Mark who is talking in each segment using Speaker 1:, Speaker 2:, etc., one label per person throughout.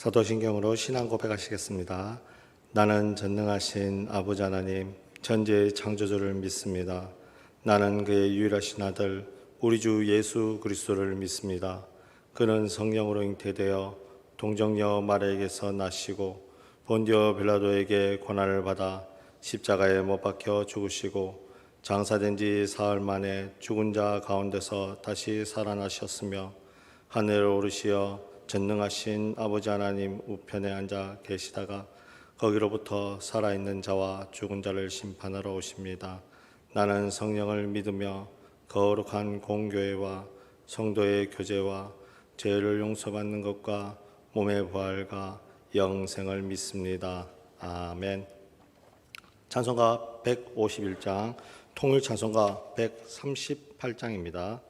Speaker 1: 사도신경으로 신앙 고백하시겠습니다. 나는 전능하신 아버지 하나님 천지의 창조주를 믿습니다. 나는 그의 유일하신 아들 우리 주 예수 그리스도를 믿습니다. 그는 성령으로 잉태되어 동정녀 마리아에게서 나시고 본디오 빌라도에게 고난을 받아 십자가에 못 박혀 죽으시고 장사된 지 사흘 만에 죽은 자 가운데서 다시 살아나셨으며 하늘에 오르시어 전능하신 아버지 하나님 우편에 앉아 계시다가 거기로부터 살아있는 자와 죽은 자를 심판하러 오십니다. 나는 성령을 믿으며 거룩한 공교회와 성도의 교제와 죄를 용서받는 것과 몸의 부활과 영생을 믿습니다. 아멘. 찬송가 151장, 통일 찬송가 138장입니다.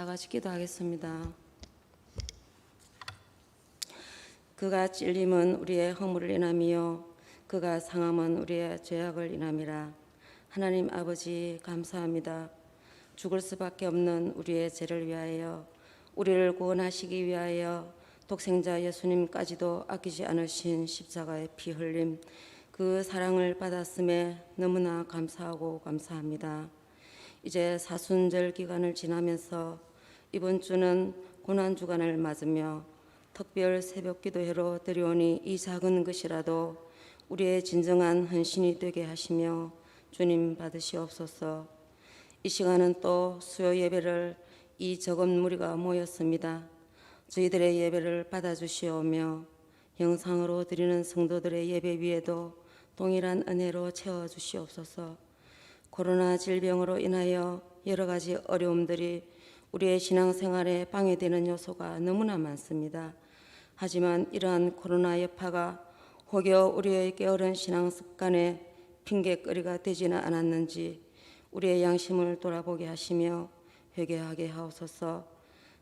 Speaker 2: 다 같이 기도하겠습니다. 그가 찔림은 우리의 허물을 인함이요 그가 상함은 우리의 죄악을 인함이라. 하나님 아버지 감사합니다. 죽을 수밖에 없는 우리의 죄를 위하여 우리를 구원하시기 위하여 독생자 예수님까지도 아끼지 않으신 십자가의 피 흘림 그 사랑을 받았음에 너무나 감사하고 감사합니다. 이제 사순절 기간을 지나면서 이번 주는 고난주간을 맞으며 특별 새벽 기도회로 드려오니 이 작은 것이라도 우리의 진정한 헌신이 되게 하시며 주님 받으시옵소서. 이 시간은 또 수요 예배를 이 적은 무리가 모였습니다. 저희들의 예배를 받아주시오며 영상으로 드리는 성도들의 예배 위에도 동일한 은혜로 채워주시옵소서. 코로나 질병으로 인하여 여러 가지 어려움들이 우리의 신앙생활에 방해되는 요소가 너무나 많습니다. 하지만 이러한 코로나 여파가 혹여 우리의 게으른 신앙 습관에 핑계거리가 되지는 않았는지 우리의 양심을 돌아보게 하시며 회개하게 하옵소서.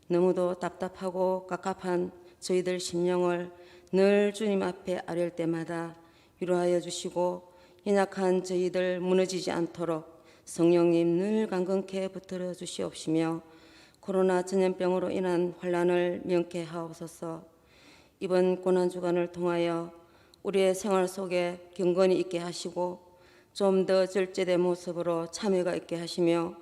Speaker 2: 너무도 답답하고 갑갑한 저희들 심령을 늘 주님 앞에 아뢰올 때마다 위로하여 주시고 연약한 저희들 무너지지 않도록 성령님 늘 강건케 붙들어 주시옵시며 코로나 전염병으로 인한 환란을 명쾌하옵소서. 이번 고난 주간을 통하여 우리의 생활 속에 경건이 있게 하시고 좀 더 절제된 모습으로 참여가 있게 하시며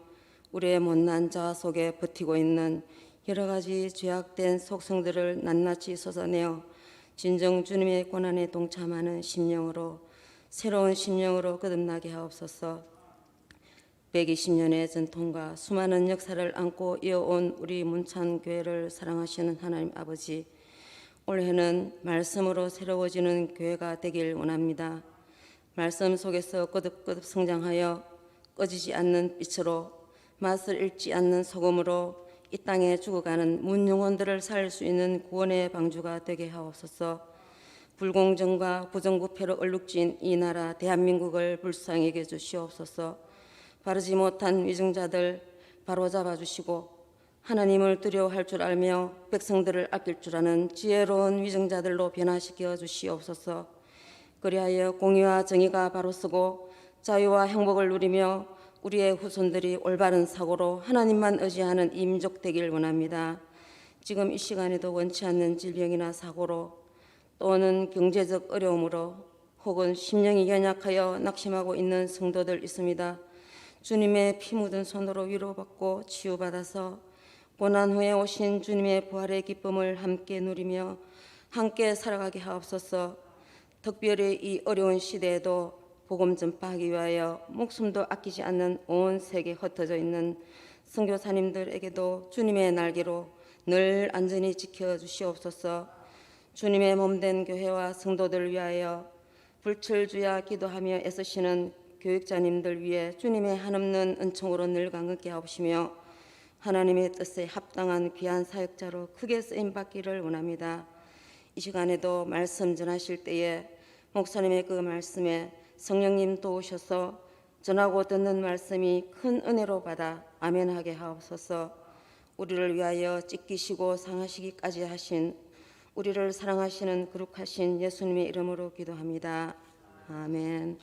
Speaker 2: 우리의 못난 자아 속에 버티고 있는 여러 가지 죄악된 속성들을 낱낱이 쏟아내어 진정 주님의 고난에 동참하는 심령으로 새로운 심령으로 거듭나게 하옵소서. 120년의 전통과 수많은 역사를 안고 이어온 우리 문찬교회를 사랑하시는 하나님 아버지, 올해는 말씀으로 새로워지는 교회가 되길 원합니다. 말씀 속에서 거듭거듭 성장하여 꺼지지 않는 빛으로 맛을 잃지 않는 소금으로 이 땅에 죽어가는 문영혼들을 살릴 수 있는 구원의 방주가 되게 하옵소서. 불공정과 부정부패로 얼룩진 이 나라 대한민국을 불쌍히 여겨 주시옵소서. 바르지 못한 위증자들 바로잡아 주시고 하나님을 두려워할 줄 알며 백성들을 아낄 줄 아는 지혜로운 위증자들로 변화시켜 주시옵소서. 그리하여 공의와 정의가 바로 서고 자유와 행복을 누리며 우리의 후손들이 올바른 사고로 하나님만 의지하는 이 민족 되길 원합니다. 지금 이 시간에도 원치 않는 질병이나 사고로 또는 경제적 어려움으로 혹은 심령이 연약하여 낙심하고 있는 성도들 있습니다. 주님의 피 묻은 손으로 위로받고 치유받아서 고난 후에 오신 주님의 부활의 기쁨을 함께 누리며 함께 살아가게 하옵소서. 특별히 이 어려운 시대에도 복음 전파하기 위하여 목숨도 아끼지 않는 온 세계에 흩어져 있는 선교사님들에게도 주님의 날개로 늘 안전히 지켜주시옵소서. 주님의 몸된 교회와 성도들을 위하여 불철주야 기도하며 애쓰시는 교육자님들 위해 주님의 한없는 은총으로 늘 강건케 하옵시며 하나님의 뜻에 합당한 귀한 사역자로 크게 쓰임받기를 원합니다. 이 시간에도 말씀 전하실 때에 목사님의 그 말씀에 성령님 도우셔서 전하고 듣는 말씀이 큰 은혜로 받아 아멘하게 하옵소서. 우리를 위하여 찢기시고 상하시기까지 하신 우리를 사랑하시는 거룩하신 예수님의 이름으로 기도합니다. 아멘.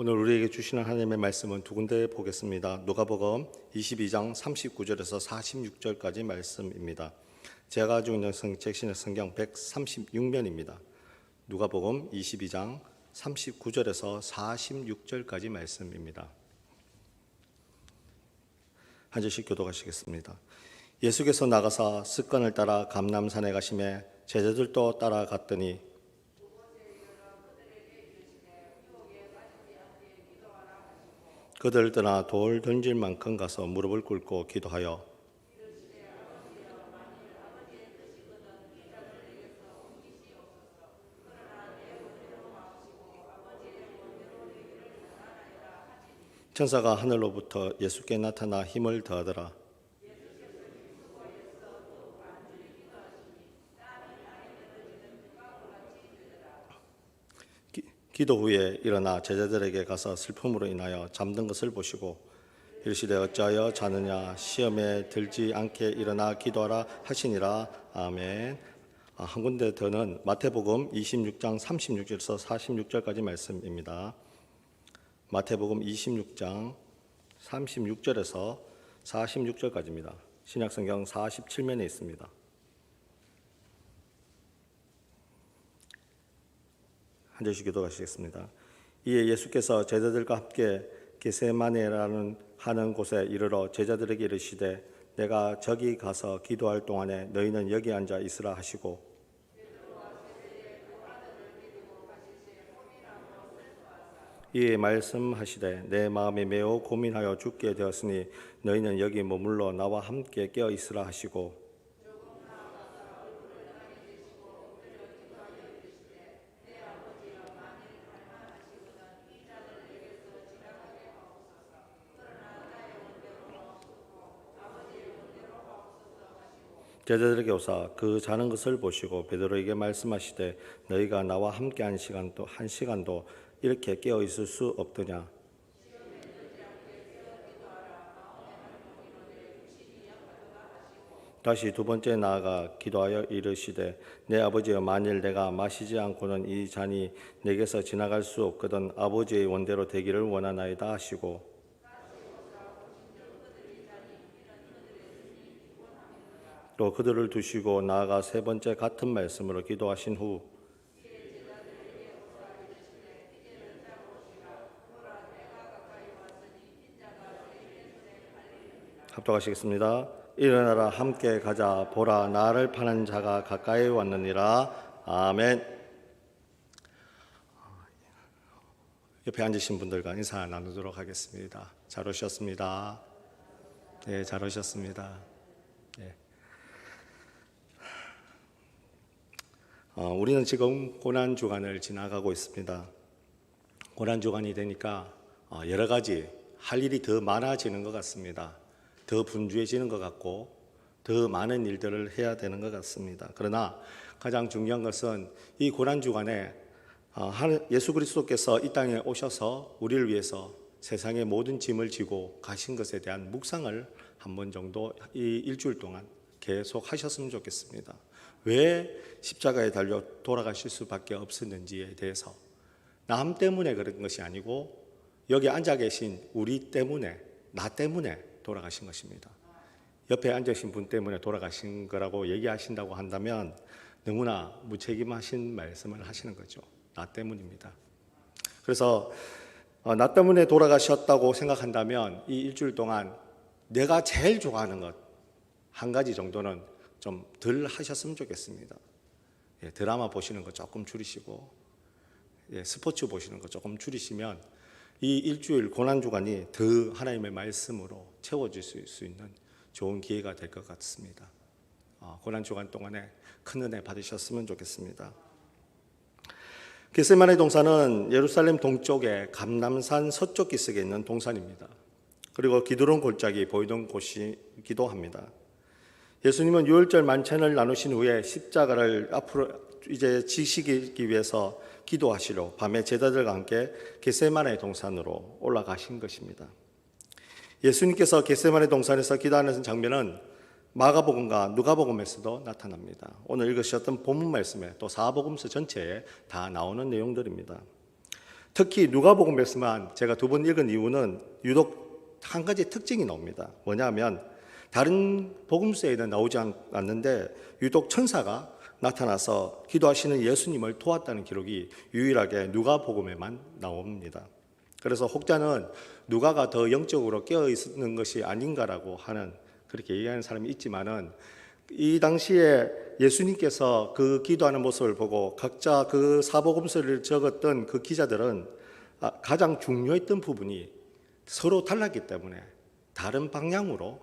Speaker 1: 오늘 우리에게 주시는 하나님의 말씀은 두 군데 보겠습니다. 누가복음 22장 39절에서 46절까지 말씀입니다. 제가 가지고 있는 책신의 성경 136면입니다. 누가복음 22장 39절에서 46절까지 말씀입니다. 한 절씩 교독하시겠습니다. 예수께서 나가사 습관을 따라 감람산에 가시매 제자들도 따라갔더니 그들 떠나 돌 던질 만큼 가서 무릎을 꿇고 기도하여 천사가 하늘로부터 예수께 나타나 힘을 더하더라. 기도 후에 일어나 제자들에게 가서 슬픔으로 인하여 잠든 것을 보시고 이르시되 어찌하여 자느냐 시험에 들지 않게 일어나 기도하라 하시니라. 아멘. 한 군데 더는 마태복음 26장 36절에서 46절까지 말씀입니다. 마태복음 26장 36절에서 46절까지입니다. 신약성경 47면에 있습니다. 한 절씩 기도하시겠습니다. 이에 예수께서 제자들과 함께 게세마네라는 하는 곳에 이르러 제자들에게 이르시되 내가 저기 가서 기도할 동안에 너희는 여기 앉아 있으라 하시고 이에 말씀하시되 내 마음이 매우 고민하여 죽게 되었으니 너희는 여기 머물러 나와 함께 깨어 있으라 하시고 제자들에게 오사 그 자는 것을 보시고 베드로에게 말씀하시되 너희가 나와 함께 한 시간도 이렇게 깨어 있을 수 없더냐. 다시 두 번째 나아가 기도하여 이르시되 내 아버지여 만일 내가 마시지 않고는 이 잔이 내게서 지나갈 수 없거든 아버지의 원대로 되기를 원하나이다 하시고 또 그들을 두시고 나아가 세 번째 같은 말씀으로 기도하신 후 합독하시겠습니다. 일어나라 함께 가자 보라 나를 파는 자가 가까이 왔느니라. 아멘. 옆에 앉으신 분들과 인사 나누도록 하겠습니다. 잘 오셨습니다. 네, 잘 오셨습니다. 네. 우리는 지금 고난 주간을 지나가고 있습니다. 고난 주간이 되니까 여러 가지 할 일이 더 많아지는 것 같습니다. 더 분주해지는 것 같고 더 많은 일들을 해야 되는 것 같습니다. 그러나 가장 중요한 것은 이 고난 주간에 예수 그리스도께서 이 땅에 오셔서 우리를 위해서 세상의 모든 짐을 지고 가신 것에 대한 묵상을 한 번 정도 이 일주일 동안 계속 하셨으면 좋겠습니다. 왜 십자가에 달려 돌아가실 수밖에 없었는지에 대해서 남 때문에 그런 것이 아니고 여기 앉아 계신 우리 때문에, 나 때문에 돌아가신 것입니다. 옆에 앉아 계신 분 때문에 돌아가신 거라고 얘기하신다고 한다면 너무나 무책임하신 말씀을 하시는 거죠. 나 때문입니다. 그래서 나 때문에 돌아가셨다고 생각한다면 이 일주일 동안 내가 제일 좋아하는 것 한 가지 정도는 좀 덜 하셨으면 좋겠습니다. 드라마 보시는 거 조금 줄이시고 스포츠 보시는 거 조금 줄이시면 이 일주일 고난주간이 더 하나님의 말씀으로 채워질 수 있는 좋은 기회가 될 것 같습니다. 고난주간 동안에 큰 은혜 받으셨으면 좋겠습니다. 겟세마네 동산은 예루살렘 동쪽에 감람산 서쪽 기슭에 있는 동산입니다. 그리고 기드론 골짜기 보이던 곳이기도 합니다. 예수님은 유월절 만찬을 나누신 후에 십자가를 앞으로 이제 지시기 위해서 기도하시러 밤에 제자들과 함께 겟세마네 동산으로 올라가신 것입니다. 예수님께서 겟세마네 동산에서 기도하는 장면은 마가복음과 누가복음에서도 나타납니다. 오늘 읽으셨던 본문 말씀에 또 사복음서 전체에 다 나오는 내용들입니다. 특히 누가복음에서만 제가 두 번 읽은 이유는 유독 한 가지 특징이 나옵니다. 뭐냐면 다른 복음서에는 나오지 않는데 유독 천사가 나타나서 기도하시는 예수님을 도왔다는 기록이 유일하게 누가복음에만 나옵니다. 그래서 혹자는 누가가 더 영적으로 깨어 있는 것이 아닌가라고 하는 그렇게 얘기하는 사람이 있지만은 이 당시에 예수님께서 그 기도하는 모습을 보고 각자 그 사복음서를 적었던 그 기자들은 가장 중요했던 부분이 서로 달랐기 때문에 다른 방향으로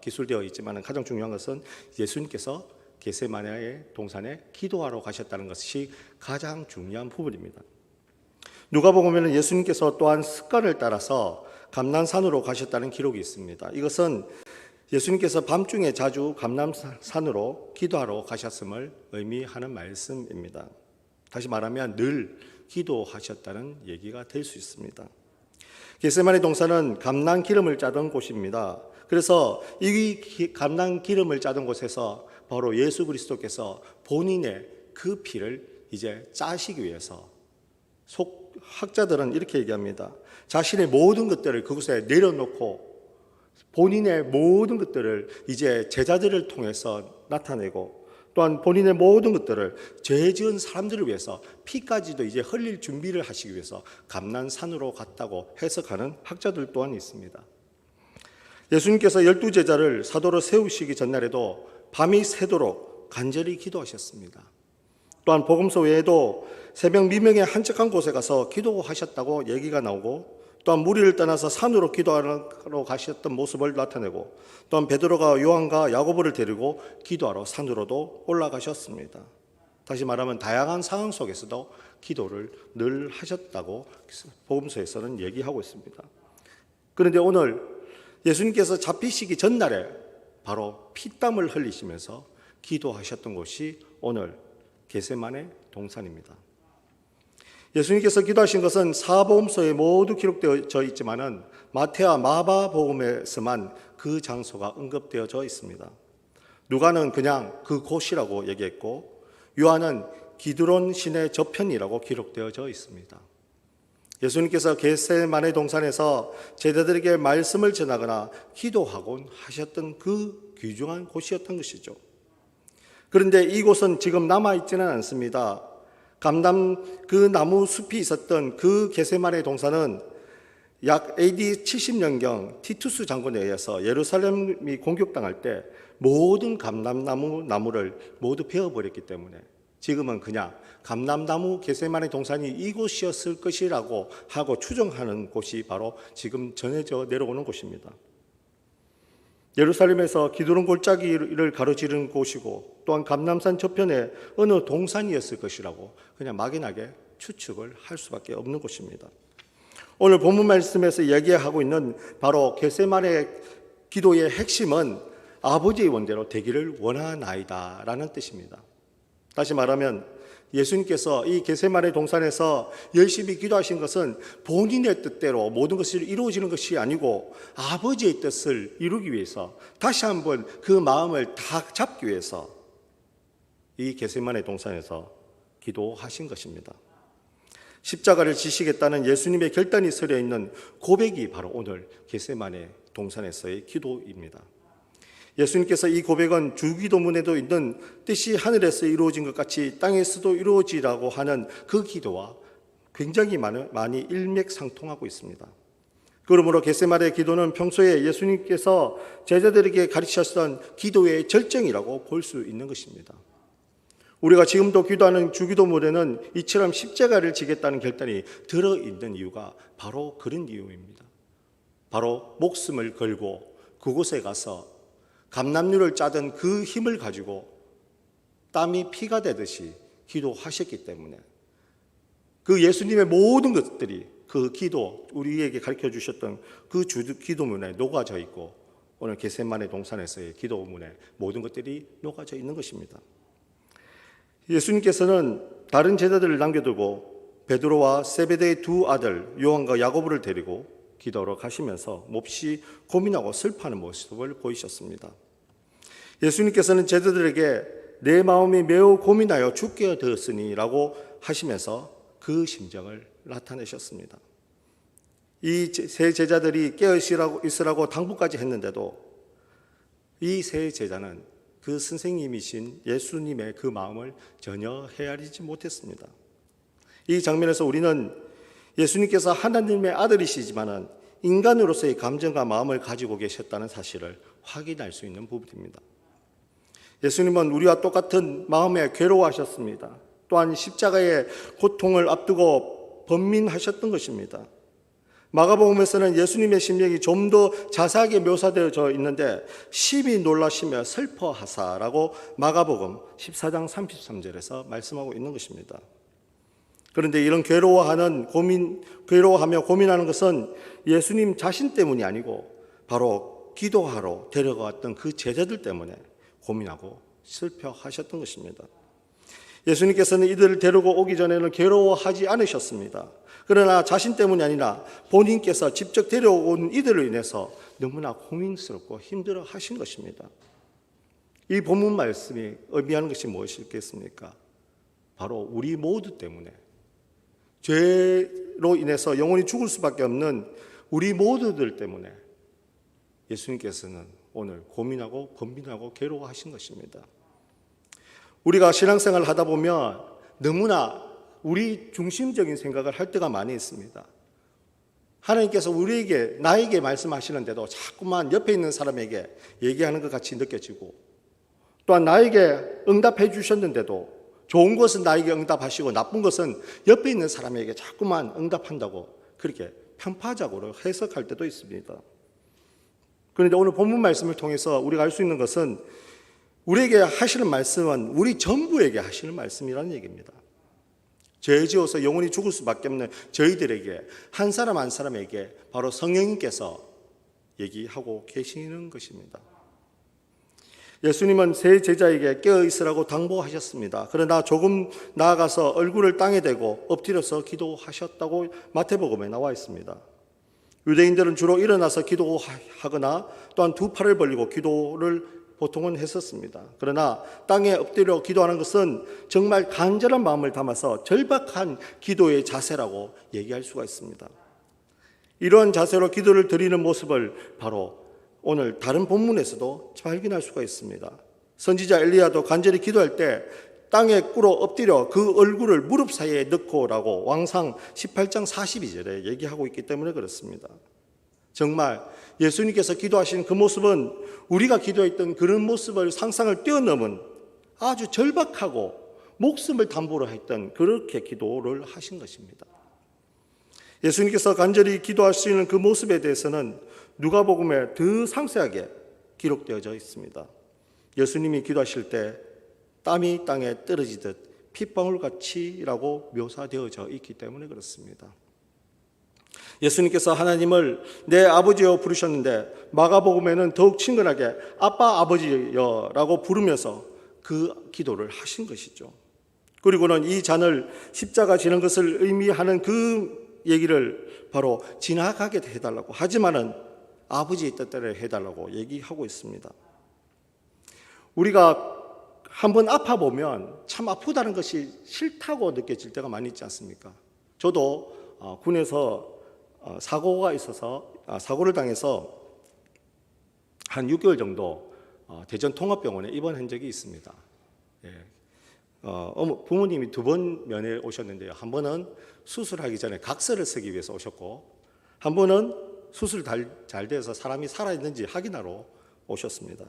Speaker 1: 기술되어 있지만 가장 중요한 것은 예수님께서 겟세마네 동산에 기도하러 가셨다는 것이 가장 중요한 부분입니다. 누가복음에는 예수님께서 또한 습관을 따라서 감람산으로 가셨다는 기록이 있습니다. 이것은 예수님께서 밤중에 자주 감람산으로 기도하러 가셨음을 의미하는 말씀입니다. 다시 말하면 늘 기도하셨다는 얘기가 될 수 있습니다. 겟세마네 동산은 감람 기름을 짜던 곳입니다. 그래서 이 감람 기름을 짜던 곳에서 바로 예수 그리스도께서 본인의 그 피를 이제 짜시기 위해서 학자들은 이렇게 얘기합니다. 자신의 모든 것들을 그곳에 내려놓고 본인의 모든 것들을 이제 제자들을 통해서 나타내고 또한 본인의 모든 것들을 죄 지은 사람들을 위해서 피까지도 이제 흘릴 준비를 하시기 위해서 감람산으로 갔다고 해석하는 학자들 또한 있습니다. 예수님께서 12제자를 사도로 세우시기 전날에도 밤이 새도록 간절히 기도하셨습니다. 또한 복음서 외에도 새벽 미명에 한적한 곳에 가서 기도하셨다고 얘기가 나오고 또한 무리를 떠나서 산으로 기도하러 가셨던 모습을 나타내고 또한 베드로가 요한과 야고보를 데리고 기도하러 산으로도 올라가셨습니다. 다시 말하면 다양한 상황 속에서도 기도를 늘 하셨다고 복음서에서는 얘기하고 있습니다. 그런데 오늘 예수님께서 잡히시기 전날에 바로 피땀을 흘리시면서 기도하셨던 곳이 오늘 겟세마네 동산입니다. 예수님께서 기도하신 것은 사복음서에 모두 기록되어 있지만은 마태와 마가복음에서만 그 장소가 언급되어져 있습니다. 누가는 그냥 그곳이라고 얘기했고 요한은 기드론 신의 저편이라고 기록되어져 있습니다. 예수님께서 겟세마네 동산에서 제자들에게 말씀을 전하거나 기도하곤 하셨던 그 귀중한 곳이었던 것이죠. 그런데 이곳은 지금 남아있지는 않습니다. 감람 그 나무 숲이 있었던 그 겟세마네 동산은 약 AD 70년경 티투스 장군에 의해서 예루살렘이 공격당할 때 모든 감람나무를 모두 베어버렸기 때문에 지금은 그냥 감람나무 겟세마네 동산이 이곳이었을 것이라고 하고 추정하는 곳이 바로 지금 전해져 내려오는 곳입니다. 예루살렘에서 기드론 골짜기를 가로지르는 곳이고 또한 감람산 저편에 어느 동산이었을 것이라고 그냥 막연하게 추측을 할 수밖에 없는 곳입니다. 오늘 본문 말씀에서 이야기하고 있는 바로 겟세마네 기도의 핵심은 아버지의 원대로 되기를 원하나이다 라는 뜻입니다. 다시 말하면 예수님께서 이 겟세마네 동산에서 열심히 기도하신 것은 본인의 뜻대로 모든 것이 이루어지는 것이 아니고 아버지의 뜻을 이루기 위해서 다시 한번 그 마음을 다 잡기 위해서 이 겟세마네 동산에서 기도하신 것입니다. 십자가를 지시겠다는 예수님의 결단이 서려 있는 고백이 바로 오늘 겟세마네 동산에서의 기도입니다. 예수님께서 이 고백은 주기도문에도 있는 뜻이 하늘에서 이루어진 것 같이 땅에서도 이루어지라고 하는 그 기도와 굉장히 많이 일맥상통하고 있습니다. 그러므로 겟세마네 기도는 평소에 예수님께서 제자들에게 가르치셨던 기도의 절정이라고 볼 수 있는 것입니다. 우리가 지금도 기도하는 주기도문에는 이처럼 십자가를 지겠다는 결단이 들어있는 이유가 바로 그런 이유입니다. 바로 목숨을 걸고 그곳에 가서 감람류를 짜던 그 힘을 가지고 땀이 피가 되듯이 기도하셨기 때문에 그 예수님의 모든 것들이 그 기도, 우리에게 가르쳐 주셨던 그 기도문에 녹아져 있고 오늘 겟세마네 동산에서의 기도문에 모든 것들이 녹아져 있는 것입니다. 예수님께서는 다른 제자들을 남겨두고 베드로와 세베대의 두 아들 요한과 야고보를 데리고 기도하러 가시면서 몹시 고민하고 슬퍼하는 모습을 보이셨습니다. 예수님께서는 제자들에게 내 마음이 매우 고민하여 죽게 되었으니 라고 하시면서 그 심정을 나타내셨습니다. 이 세 제자들이 깨어 있으라고 당부까지 했는데도 이 세 제자는 그 선생님이신 예수님의 그 마음을 전혀 헤아리지 못했습니다. 이 장면에서 우리는 예수님께서 하나님의 아들이시지만은 인간으로서의 감정과 마음을 가지고 계셨다는 사실을 확인할 수 있는 부분입니다. 예수님은 우리와 똑같은 마음에 괴로워하셨습니다. 또한 십자가의 고통을 앞두고 번민하셨던 것입니다. 마가복음에서는 예수님의 심령이 좀 더 자세하게 묘사되어져 있는데 심히 놀라시며 슬퍼하사라고 마가복음 14장 33절에서 말씀하고 있는 것입니다. 그런데 이런 괴로워하며 고민하는 것은 예수님 자신 때문이 아니고 바로 기도하러 데려갔던 그 제자들 때문에 고민하고 슬퍼하셨던 것입니다. 예수님께서는 이들을 데리고 오기 전에는 괴로워하지 않으셨습니다. 그러나 자신 때문이 아니라 본인께서 직접 데려온 이들로 인해서 너무나 고민스럽고 힘들어 하신 것입니다. 이 본문 말씀이 의미하는 것이 무엇이겠습니까? 바로 우리 모두 때문에 죄로 인해서 영원히 죽을 수밖에 없는 우리 모두들 때문에 예수님께서는 오늘 고민하고 번민하고 괴로워하신 것입니다. 우리가 신앙생활을 하다 보면 너무나 우리 중심적인 생각을 할 때가 많이 있습니다. 하나님께서 나에게 말씀하시는데도 자꾸만 옆에 있는 사람에게 얘기하는 것 같이 느껴지고 또한 나에게 응답해 주셨는데도 좋은 것은 나에게 응답하시고 나쁜 것은 옆에 있는 사람에게 자꾸만 응답한다고 그렇게 편파적으로 해석할 때도 있습니다. 그런데 오늘 본문 말씀을 통해서 우리가 알 수 있는 것은 우리에게 하시는 말씀은 우리 전부에게 하시는 말씀이라는 얘기입니다. 죄 지어서 영원히 죽을 수밖에 없는 저희들에게 한 사람 한 사람에게 바로 성령님께서 얘기하고 계시는 것입니다. 예수님은 세 제자에게 깨어 있으라고 당부하셨습니다. 그러나 조금 나아가서 얼굴을 땅에 대고 엎드려서 기도하셨다고 마태복음에 나와 있습니다. 유대인들은 주로 일어나서 기도하거나 또한 두 팔을 벌리고 기도를 보통은 했었습니다. 그러나 땅에 엎드려 기도하는 것은 정말 간절한 마음을 담아서 절박한 기도의 자세라고 얘기할 수가 있습니다. 이러한 자세로 기도를 드리는 모습을 바로 오늘 다른 본문에서도 발견할 수가 있습니다. 선지자 엘리야도 간절히 기도할 때 땅에 꿇어 엎드려 그 얼굴을 무릎 사이에 넣고라고 왕상 18장 42절에 얘기하고 있기 때문에 그렇습니다. 정말 예수님께서 기도하신 그 모습은 우리가 기도했던 그런 모습을 상상을 뛰어넘은 아주 절박하고 목숨을 담보로 했던 그렇게 기도를 하신 것입니다. 예수님께서 간절히 기도하시는 그 모습에 대해서는 누가복음에 더 상세하게 기록되어져 있습니다. 예수님이 기도하실 때 땀이 땅에 떨어지듯 핏방울같이라고 묘사되어져 있기 때문에 그렇습니다. 예수님께서 하나님을 내 아버지여 부르셨는데 마가복음에는 더욱 친근하게 아빠 아버지여라고 부르면서 그 기도를 하신 것이죠. 그리고는 이 잔을 십자가 지는 것을 의미하는 그 얘기를 바로 지나가게 해달라고 하지만은 아버지의 뜻대로 해달라고 얘기하고 있습니다. 우리가 한번 아파 보면 참 아프다는 것이 싫다고 느껴질 때가 많이 있지 않습니까? 저도 군에서 사고가 있어서 사고를 당해서 한 6개월 정도 대전 통합병원에 입원한 적이 있습니다. 부모님이 두 번 면회 오셨는데요. 한 번은 수술하기 전에 각서를 쓰기 위해서 오셨고, 한 번은 수술 잘 돼서 사람이 살아있는지 확인하러 오셨습니다.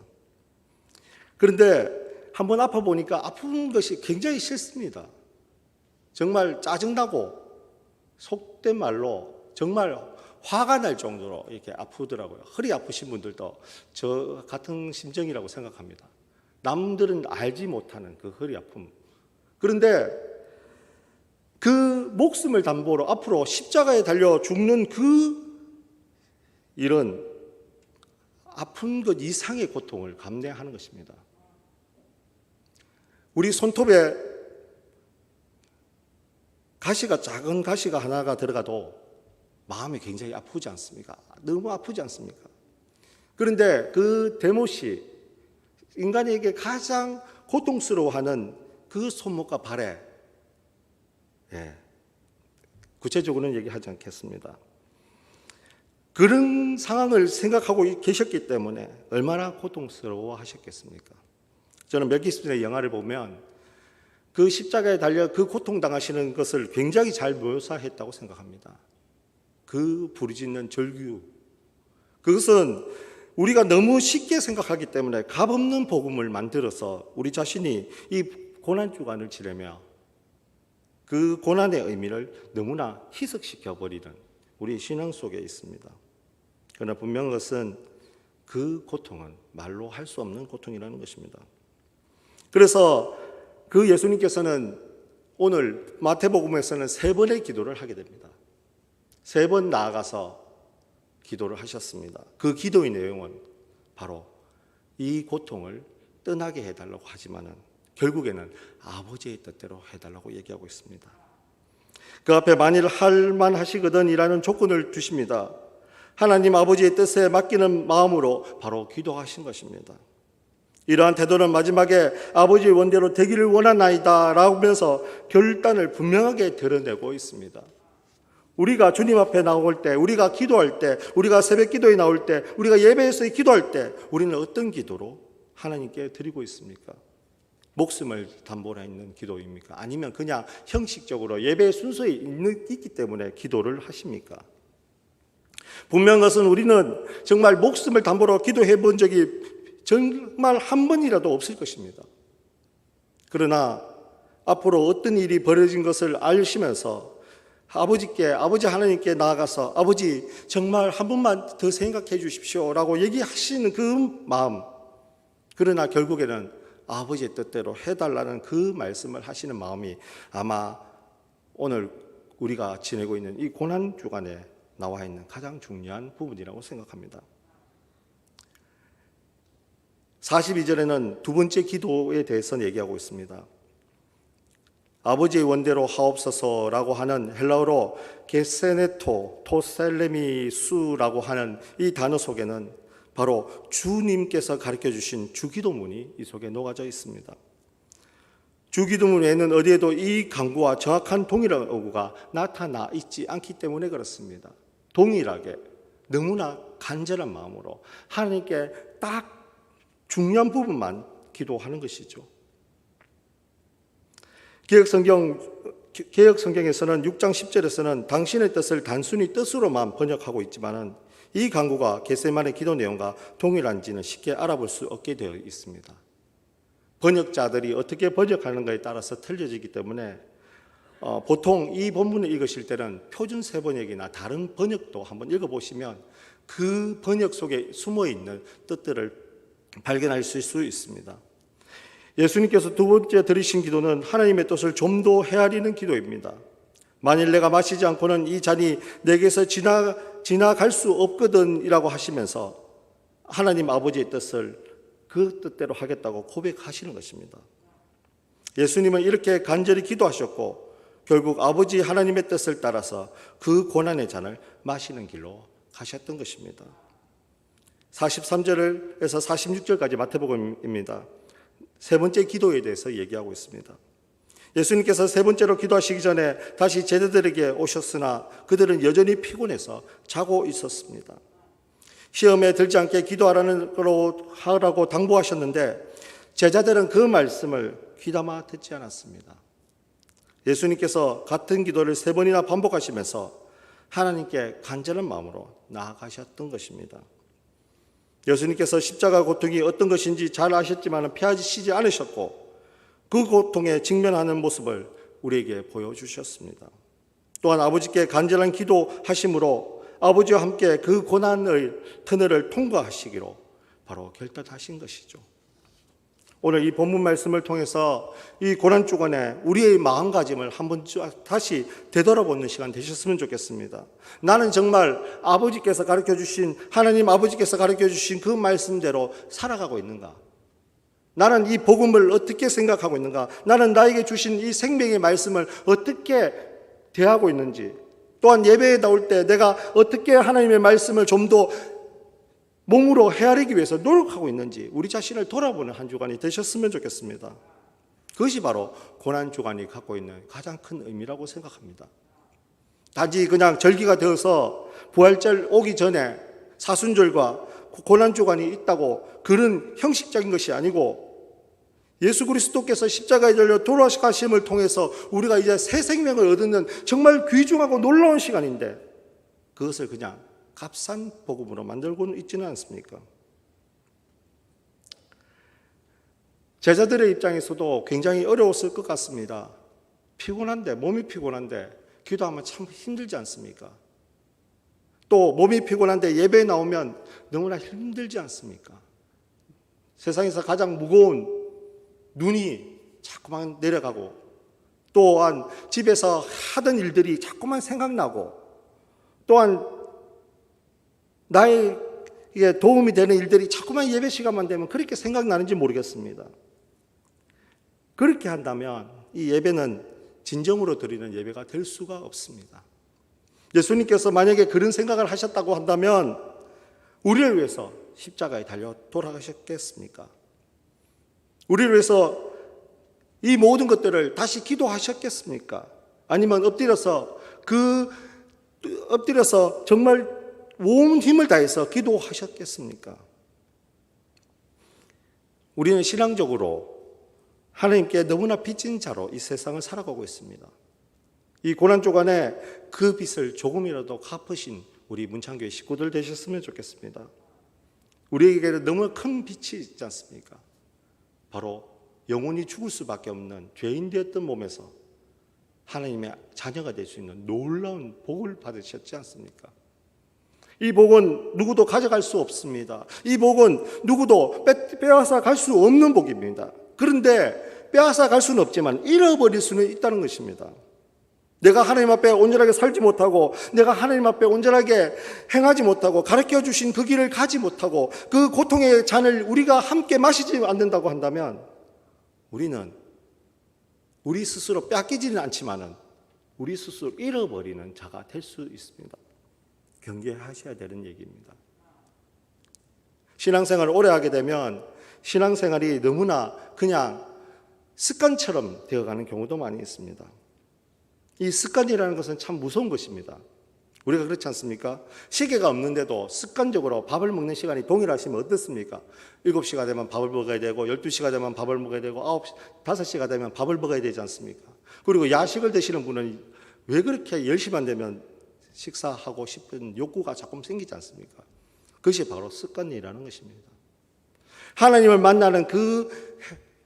Speaker 1: 그런데 한 번 아파 보니까 아픈 것이 굉장히 싫습니다. 정말 짜증나고 속된 말로 정말 화가 날 정도로 이렇게 아프더라고요. 허리 아프신 분들도 저 같은 심정이라고 생각합니다. 남들은 알지 못하는 그 허리 아픔. 그런데 그 목숨을 담보로 앞으로 십자가에 달려 죽는 그 일은 아픈 것 이상의 고통을 감내하는 것입니다. 우리 손톱에 가시가 작은 가시가 하나가 들어가도 마음이 굉장히 아프지 않습니까? 너무 아프지 않습니까? 그런데 그 데못이 인간에게 가장 고통스러워하는 그 손목과 발에 구체적으로는 얘기하지 않겠습니다. 그런 상황을 생각하고 계셨기 때문에 얼마나 고통스러워 하셨겠습니까? 저는 멜 깁슨의 영화를 보면 그 십자가에 달려 그 고통당하시는 것을 굉장히 잘 묘사했다고 생각합니다. 그 부르짖는 절규, 그것은 우리가 너무 쉽게 생각하기 때문에 값없는 복음을 만들어서 우리 자신이 이 고난주간을 지내며 그 고난의 의미를 너무나 희석시켜버리는 우리 신앙 속에 있습니다. 그러나 분명한 것은 그 고통은 말로 할 수 없는 고통이라는 것입니다. 그래서 그 예수님께서는 오늘 마태복음에서는 3번의 기도를 하게 됩니다. 3번 나아가서 기도를 하셨습니다. 그 기도의 내용은 바로 이 고통을 떠나게 해달라고 하지만은 결국에는 아버지의 뜻대로 해달라고 얘기하고 있습니다. 그 앞에 만일 할만하시거든이라는 조건을 두십니다. 하나님 아버지의 뜻에 맡기는 마음으로 바로 기도하신 것입니다. 이러한 태도는 마지막에 아버지의 원대로 되기를 원하나이다 라고 하면서 결단을 분명하게 드러내고 있습니다. 우리가 주님 앞에 나올 때, 우리가 기도할 때, 우리가 새벽 기도에 나올 때, 우리가 예배에서 기도할 때 우리는 어떤 기도로 하나님께 드리고 있습니까? 목숨을 담보로 있는 기도입니까? 아니면 그냥 형식적으로 예배 순서에 있기 때문에 기도를 하십니까? 분명한 것은 우리는 정말 목숨을 담보로 기도해 본 적이 정말 한 번이라도 없을 것입니다. 그러나 앞으로 어떤 일이 벌어진 것을 아시면서 아버지 하나님께 나아가서 아버지 정말 한 번만 더 생각해 주십시오 라고 얘기하시는 그 마음, 그러나 결국에는 아버지의 뜻대로 해달라는 그 말씀을 하시는 마음이 아마 오늘 우리가 지내고 있는 이 고난주간에 나와 있는 가장 중요한 부분이라고 생각합니다. 42절에는 두 번째 기도에 대해서 얘기하고 있습니다. 아버지의 원대로 하옵소서라고 하는 헬라어로 게세네토 토셀레미수라고 하는 이 단어 속에는 바로 주님께서 가르쳐 주신 주기도문이 이 속에 녹아져 있습니다. 주기도문 외에는 어디에도 이 강구와 정확한 동일한 어구가 나타나 있지 않기 때문에 그렇습니다. 동일하게 너무나 간절한 마음으로 하나님께 딱 중요한 부분만 기도하는 것이죠. 개역 성경에서는 6장 10절에서는 당신의 뜻을 단순히 뜻으로만 번역하고 있지만은 이 강구가 겟세마네 기도 내용과 동일한지는 쉽게 알아볼 수 없게 되어 있습니다. 번역자들이 어떻게 번역하는가에 따라서 틀려지기 때문에 보통 이 본문을 읽으실 때는 표준 세번역이나 다른 번역도 한번 읽어보시면 그 번역 속에 숨어있는 뜻들을 발견하실 수 있습니다. 예수님께서 두 번째 드리신 기도는 하나님의 뜻을 좀 더 헤아리는 기도입니다. 만일 내가 마시지 않고는 이 잔이 내게서 지나갈 수 없거든 이라고 하시면서 하나님 아버지의 뜻을 그 뜻대로 하겠다고 고백하시는 것입니다. 예수님은 이렇게 간절히 기도하셨고 결국 아버지 하나님의 뜻을 따라서 그 고난의 잔을 마시는 길로 가셨던 것입니다. 43절에서 46절까지 마태복음입니다. 세 번째 기도에 대해서 얘기하고 있습니다. 예수님께서 세 번째로 기도하시기 전에 다시 제자들에게 오셨으나 그들은 여전히 피곤해서 자고 있었습니다. 시험에 들지 않게 기도하라고 당부하셨는데 제자들은 그 말씀을 귀담아 듣지 않았습니다. 예수님께서 같은 기도를 세 번이나 반복하시면서 하나님께 간절한 마음으로 나아가셨던 것입니다. 예수님께서 십자가 고통이 어떤 것인지 잘 아셨지만 피하시지 않으셨고 그 고통에 직면하는 모습을 우리에게 보여주셨습니다. 또한 아버지께 간절한 기도하심으로 아버지와 함께 그 고난의 터널을 통과하시기로 바로 결단하신 것이죠. 오늘 이 본문 말씀을 통해서 이 고난 주간에 우리의 마음가짐을 한번 다시 되돌아보는 시간 되셨으면 좋겠습니다. 나는 정말 아버지께서 가르쳐주신 하나님 아버지께서 가르쳐주신 그 말씀대로 살아가고 있는가? 나는 이 복음을 어떻게 생각하고 있는가? 나는 나에게 주신 이 생명의 말씀을 어떻게 대하고 있는지, 또한 예배에 나올 때 내가 어떻게 하나님의 말씀을 좀 더 몸으로 헤아리기 위해서 노력하고 있는지 우리 자신을 돌아보는 한 주간이 되셨으면 좋겠습니다. 그것이 바로 고난주간이 갖고 있는 가장 큰 의미라고 생각합니다. 단지 그냥 절기가 되어서 부활절 오기 전에 사순절과 고난주간이 있다고 그런 형식적인 것이 아니고 예수 그리스도께서 십자가에 달려 돌아가심을 통해서 우리가 이제 새 생명을 얻는 정말 귀중하고 놀라운 시간인데 그것을 그냥 값싼 복음으로 만들고는 있지는 않습니까? 제자들의 입장에서도 굉장히 어려웠을 것 같습니다. 몸이 피곤한데 기도하면 참 힘들지 않습니까? 또 몸이 피곤한데 예배에 나오면 너무나 힘들지 않습니까? 세상에서 가장 무거운 눈이 자꾸만 내려가고 또한 집에서 하던 일들이 자꾸만 생각나고 또한 나에게 도움이 되는 일들이 자꾸만 예배 시간만 되면 그렇게 생각나는지 모르겠습니다. 그렇게 한다면 이 예배는 진정으로 드리는 예배가 될 수가 없습니다. 예수님께서 만약에 그런 생각을 하셨다고 한다면 우리를 위해서 십자가에 달려 돌아가셨겠습니까? 우리를 위해서 이 모든 것들을 다시 기도하셨겠습니까? 아니면 엎드려서 정말 온 힘을 다해서 기도하셨겠습니까? 우리는 신앙적으로 하나님께 너무나 빚진 자로 이 세상을 살아가고 있습니다. 이 고난주간에 그 빚을 조금이라도 갚으신 우리 문창교회 식구들 되셨으면 좋겠습니다. 우리에게는 너무 큰 빚이 있지 않습니까? 바로 영원히 죽을 수밖에 없는 죄인 되었던 몸에서 하나님의 자녀가 될 수 있는 놀라운 복을 받으셨지 않습니까? 이 복은 누구도 가져갈 수 없습니다. 이 복은 누구도 빼앗아 갈 수 없는 복입니다. 그런데 빼앗아 갈 수는 없지만 잃어버릴 수는 있다는 것입니다. 내가 하나님 앞에 온전하게 살지 못하고, 내가 하나님 앞에 온전하게 행하지 못하고, 가르쳐 주신 그 길을 가지 못하고, 그 고통의 잔을 우리가 함께 마시지 않는다고 한다면, 우리는 우리 스스로 뺏기지는 않지만은 우리 스스로 잃어버리는 자가 될 수 있습니다. 경계하셔야 되는 얘기입니다. 신앙생활을 오래 하게 되면 신앙생활이 너무나 그냥 습관처럼 되어가는 경우도 많이 있습니다. 이 습관이라는 것은 참 무서운 것입니다. 우리가 그렇지 않습니까? 시계가 없는데도 습관적으로 밥을 먹는 시간이 동일하시면 어떻습니까? 7시가 되면 밥을 먹어야 되고, 12시가 되면 밥을 먹어야 되고, 5시가 되면 밥을 먹어야 되지 않습니까? 그리고 야식을 드시는 분은 왜 그렇게 10시만 되면 식사하고 싶은 욕구가 조금 생기지 않습니까? 그것이 바로 습관이라는 것입니다. 하나님을 만나는 그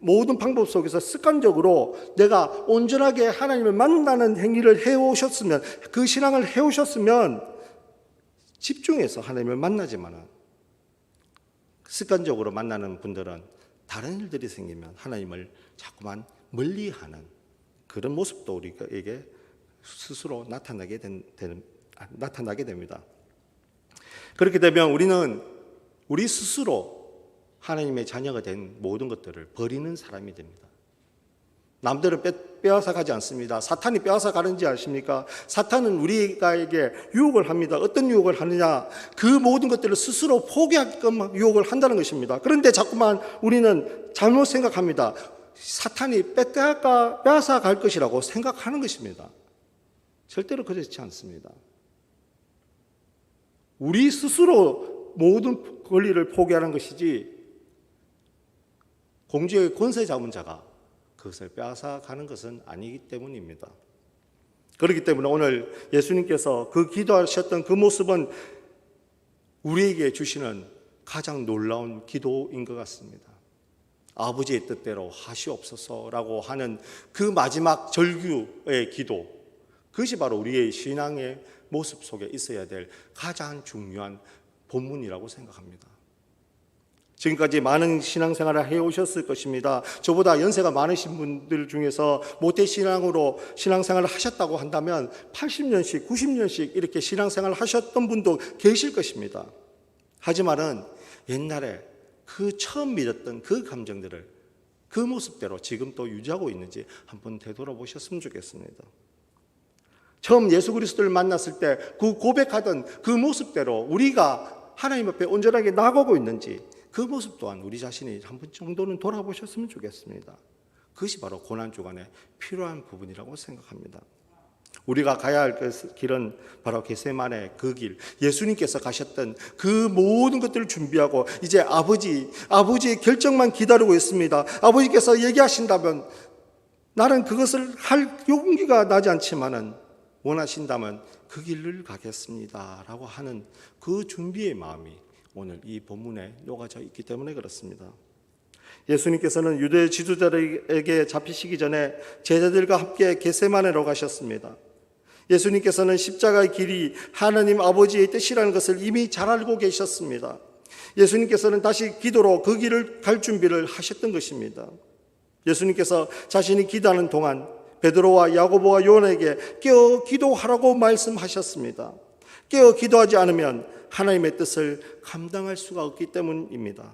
Speaker 1: 모든 방법 속에서 습관적으로 내가 온전하게 하나님을 만나는 행위를 해오셨으면, 그 신앙을 해오셨으면 집중해서 하나님을 만나지만, 습관적으로 만나는 분들은 다른 일들이 생기면 하나님을 자꾸만 멀리하는 그런 모습도 우리에게 스스로 나타나게 됩니다. 그렇게 되면 우리는 우리 스스로 하나님의 자녀가 된 모든 것들을 버리는 사람이 됩니다. 남들은 빼앗아 가지 않습니다. 사탄이 빼앗아 가는지 아십니까? 사탄은 우리에게 유혹을 합니다. 어떤 유혹을 하느냐? 그 모든 것들을 스스로 포기하게끔 유혹을 한다는 것입니다. 그런데 자꾸만 우리는 잘못 생각합니다. 사탄이 빼앗아 갈 것이라고 생각하는 것입니다. 절대로 그렇지 않습니다. 우리 스스로 모든 권리를 포기하는 것이지, 공주의 권세 잡은 자가 그것을 빼앗아 가는 것은 아니기 때문입니다. 그렇기 때문에 오늘 예수님께서 그 기도하셨던 그 모습은 우리에게 주시는 가장 놀라운 기도인 것 같습니다. 아버지의 뜻대로 하시옵소서라고 하는 그 마지막 절규의 기도, 그것이 바로 우리의 신앙의 모습 속에 있어야 될 가장 중요한 본문이라고 생각합니다. 지금까지 많은 신앙생활을 해오셨을 것입니다. 저보다 연세가 많으신 분들 중에서 모태신앙으로 신앙생활을 하셨다고 한다면 80년씩, 90년씩 이렇게 신앙생활을 하셨던 분도 계실 것입니다. 하지만은 옛날에 그 처음 믿었던 그 감정들을 그 모습대로 지금 또 유지하고 있는지 한번 되돌아보셨으면 좋겠습니다. 처음 예수 그리스도를 만났을 때 그 고백하던 그 모습대로 우리가 하나님 앞에 온전하게 나가고 있는지, 그 모습 또한 우리 자신이 한 번 정도는 돌아보셨으면 좋겠습니다. 그것이 바로 고난주간에 필요한 부분이라고 생각합니다. 우리가 가야 할 길은 바로 겟세마네 그 길, 예수님께서 가셨던 그 모든 것들을 준비하고 이제 아버지의 결정만 기다리고 있습니다. 아버지께서 얘기하신다면 나는 그것을 할 용기가 나지 않지만은 원하신다면 그 길을 가겠습니다 라고 하는 그 준비의 마음이 오늘 이 본문에 녹아져 있기 때문에 그렇습니다. 예수님께서는 유대 지도자들에게 잡히시기 전에 제자들과 함께 겟세마네로 가셨습니다. 예수님께서는 십자가의 길이 하나님 아버지의 뜻이라는 것을 이미 잘 알고 계셨습니다. 예수님께서는 다시 기도로 그 길을 갈 준비를 하셨던 것입니다. 예수님께서 자신이 기도하는 동안 베드로와 야고보와 요한에게 깨어 기도하라고 말씀하셨습니다. 깨어 기도하지 않으면 하나님의 뜻을 감당할 수가 없기 때문입니다.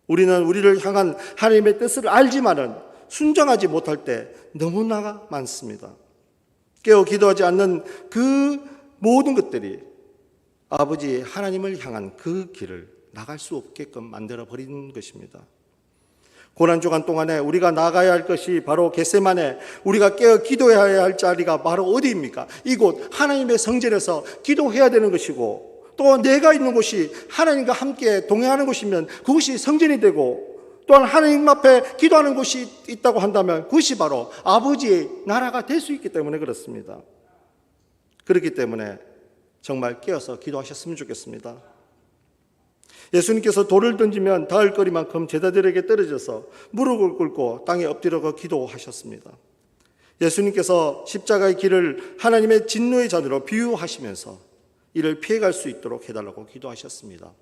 Speaker 1: 우리는 우리를 향한 하나님의 뜻을 알지만은 순종하지 못할 때 너무나 많습니다. 깨어 기도하지 않는 그 모든 것들이 아버지 하나님을 향한 그 길을 나갈 수 없게끔 만들어버리는 것입니다. 고난주간 동안에 우리가 나가야 할 것이 바로 겟세마네, 우리가 깨어 기도해야 할 자리가 바로 어디입니까? 이곳 하나님의 성전에서 기도해야 되는 것이고, 또 내가 있는 곳이 하나님과 함께 동행하는 곳이면 그것이 성전이 되고, 또한 하나님 앞에 기도하는 곳이 있다고 한다면 그것이 바로 아버지의 나라가 될 수 있기 때문에 그렇습니다. 그렇기 때문에 정말 깨어서 기도하셨으면 좋겠습니다. 예수님께서 돌을 던지면 닿을 거리만큼 제자들에게 떨어져서 무릎을 꿇고 땅에 엎드려 기도하셨습니다. 예수님께서 십자가의 길을 하나님의 진노의 잔으로 비유하시면서 이를 피해갈 수 있도록 해달라고 기도하셨습니다.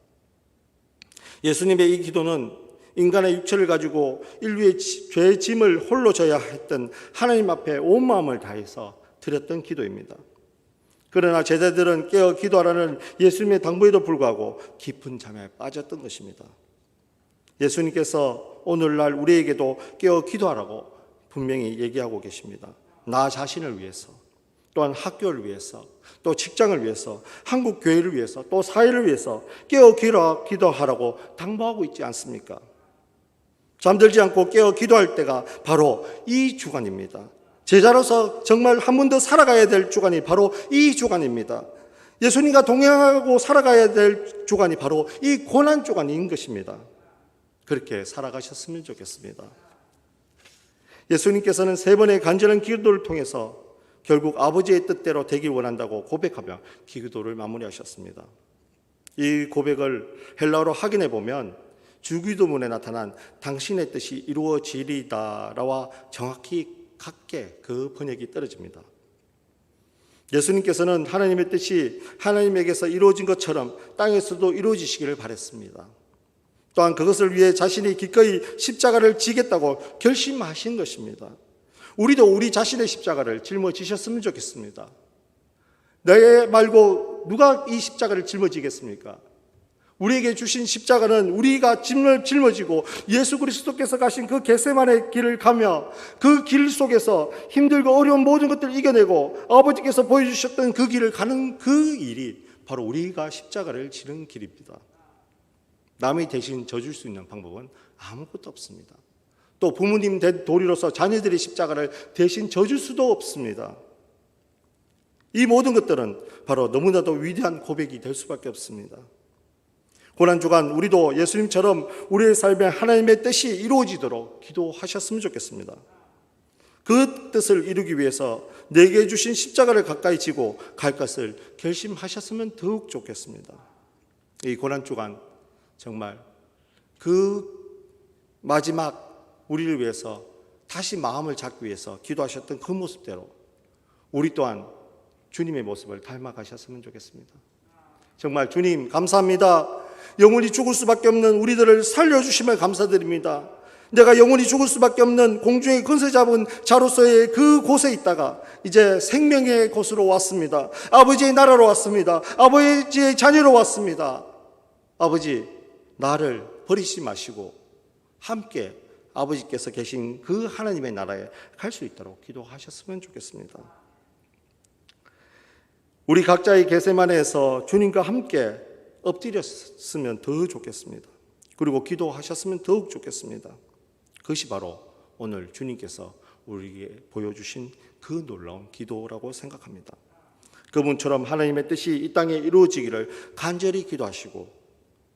Speaker 1: 예수님의 이 기도는 인간의 육체를 가지고 인류의 죄의 짐을 홀로 져야 했던 하나님 앞에 온 마음을 다해서 드렸던 기도입니다. 그러나 제자들은 깨어 기도하라는 예수님의 당부에도 불구하고 깊은 잠에 빠졌던 것입니다. 예수님께서 오늘날 우리에게도 깨어 기도하라고 분명히 얘기하고 계십니다. 나 자신을 위해서, 또한 학교를 위해서, 또 직장을 위해서, 한국 교회를 위해서, 또 사회를 위해서 깨어 기도하라고 당부하고 있지 않습니까? 잠들지 않고 깨어 기도할 때가 바로 이 주간입니다. 제자로서 정말 한 번 더 살아가야 될 주간이 바로 이 주간입니다. 예수님과 동행하고 살아가야 될 주간이 바로 이 고난 주간인 것입니다. 그렇게 살아가셨으면 좋겠습니다. 예수님께서는 3번의 간절한 기도를 통해서 결국 아버지의 뜻대로 되길 원한다고 고백하며 기도를 마무리하셨습니다. 이 고백을 헬라어로 확인해 보면 주기도문에 나타난 당신의 뜻이 이루어지리다라와 정확히 같게 그 번역이 떨어집니다. 예수님께서는 하나님의 뜻이 하나님에게서 이루어진 것처럼 땅에서도 이루어지시기를 바랬습니다. 또한 그것을 위해 자신이 기꺼이 십자가를 지겠다고 결심하신 것입니다. 우리도 우리 자신의 십자가를 짊어지셨으면 좋겠습니다. 내 말고 누가 이 십자가를 짊어지겠습니까? 우리에게 주신 십자가는 우리가 짊어지고 예수 그리스도께서 가신 그 겟세마네 길을 가며 그 길 속에서 힘들고 어려운 모든 것들을 이겨내고 아버지께서 보여주셨던 그 길을 가는 그 일이 바로 우리가 십자가를 지는 길입니다. 남이 대신 져줄 수 있는 방법은 아무것도 없습니다. 또 부모님 된 도리로서 자녀들의 십자가를 대신 져줄 수도 없습니다. 이 모든 것들은 바로 너무나도 위대한 고백이 될 수밖에 없습니다. 고난주간 우리도 예수님처럼 우리의 삶에 하나님의 뜻이 이루어지도록 기도하셨으면 좋겠습니다. 그 뜻을 이루기 위해서 내게 주신 십자가를 가까이 지고 갈 것을 결심하셨으면 더욱 좋겠습니다. 이 고난주간 정말 그 마지막 우리를 위해서 다시 마음을 잡기 위해서 기도하셨던 그 모습대로 우리 또한 주님의 모습을 닮아가셨으면 좋겠습니다. 정말 주님 감사합니다. 영원히 죽을 수밖에 없는 우리들을 살려주심을 감사드립니다. 내가 영원히 죽을 수밖에 없는 공중의 근세 잡은 자로서의 그 곳에 있다가 이제 생명의 곳으로 왔습니다. 아버지의 나라로 왔습니다. 아버지의 자녀로 왔습니다. 아버지, 나를 버리지 마시고 함께 아버지께서 계신 그 하나님의 나라에 갈 수 있도록 기도하셨으면 좋겠습니다. 우리 각자의 겟세마네에서 주님과 함께 엎드렸으면 더 좋겠습니다. 그리고 기도하셨으면 더욱 좋겠습니다. 그것이 바로 오늘 주님께서 우리에게 보여주신 그 놀라운 기도라고 생각합니다. 그분처럼 하나님의 뜻이 이 땅에 이루어지기를 간절히 기도하시고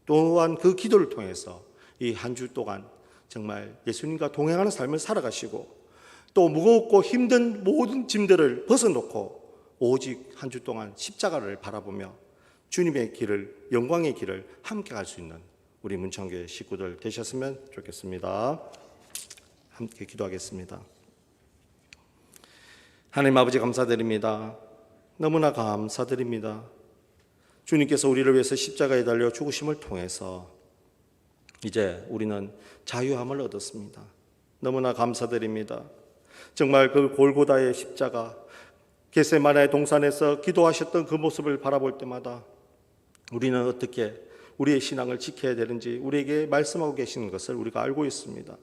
Speaker 1: 또한 그 기도를 통해서 이 한 주 동안 정말 예수님과 동행하는 삶을 살아가시고 또 무겁고 힘든 모든 짐들을 벗어놓고 오직 한 주 동안 십자가를 바라보며 주님의 길을, 영광의 길을 함께 갈 수 있는 우리 문창교회 식구들 되셨으면 좋겠습니다. 함께 기도하겠습니다. 하나님 아버지 감사드립니다. 너무나 감사드립니다. 주님께서 우리를 위해서 십자가에 달려 죽으심을 통해서 이제 우리는 자유함을 얻었습니다. 너무나 감사드립니다. 정말 그 골고다의 십자가, 겟세마네 동산에서 기도하셨던 그 모습을 바라볼 때마다 우리는 어떻게 우리의 신앙을 지켜야 되는지 우리에게 말씀하고 계시는 것을 우리가 알고 있습니다.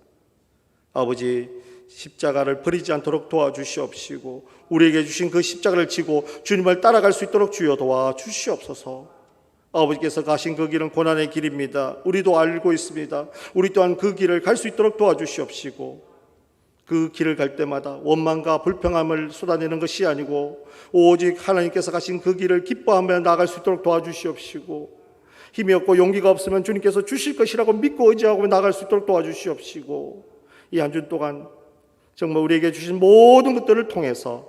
Speaker 1: 아버지, 십자가를 버리지 않도록 도와주시옵시고 우리에게 주신 그 십자가를 지고 주님을 따라갈 수 있도록 주여 도와주시옵소서. 아버지께서 가신 그 길은 고난의 길입니다. 우리도 알고 있습니다. 우리 또한 그 길을 갈 수 있도록 도와주시옵시고 그 길을 갈 때마다 원망과 불평함을 쏟아내는 것이 아니고 오직 하나님께서 가신 그 길을 기뻐하며 나아갈 수 있도록 도와주시옵시고 힘이 없고 용기가 없으면 주님께서 주실 것이라고 믿고 의지하고 나아갈 수 있도록 도와주시옵시고 이 한 주 동안 정말 우리에게 주신 모든 것들을 통해서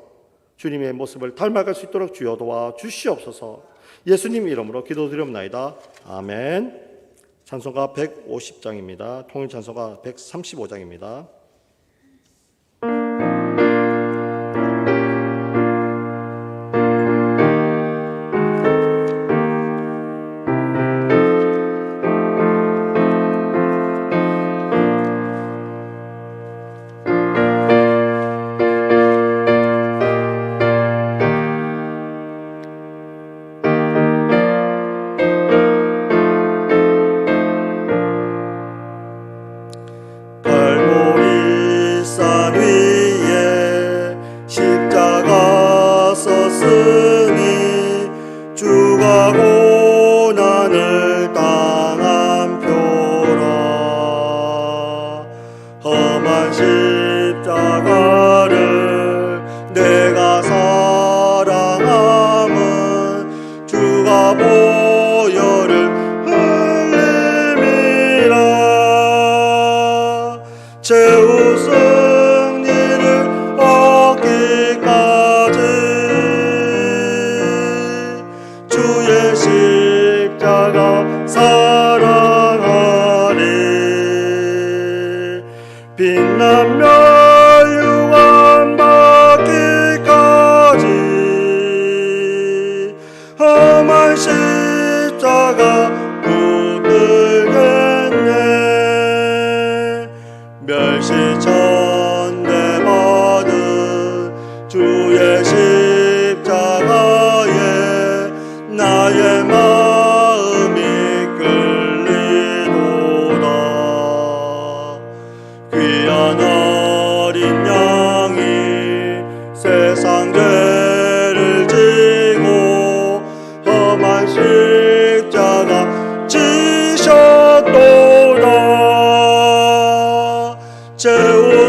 Speaker 1: 주님의 모습을 닮아갈 수 있도록 주여 도와주시옵소서. 예수님 이름으로 기도드리옵나이다. 아멘. 찬송가 150장입니다. 통일 찬송가 135장입니다.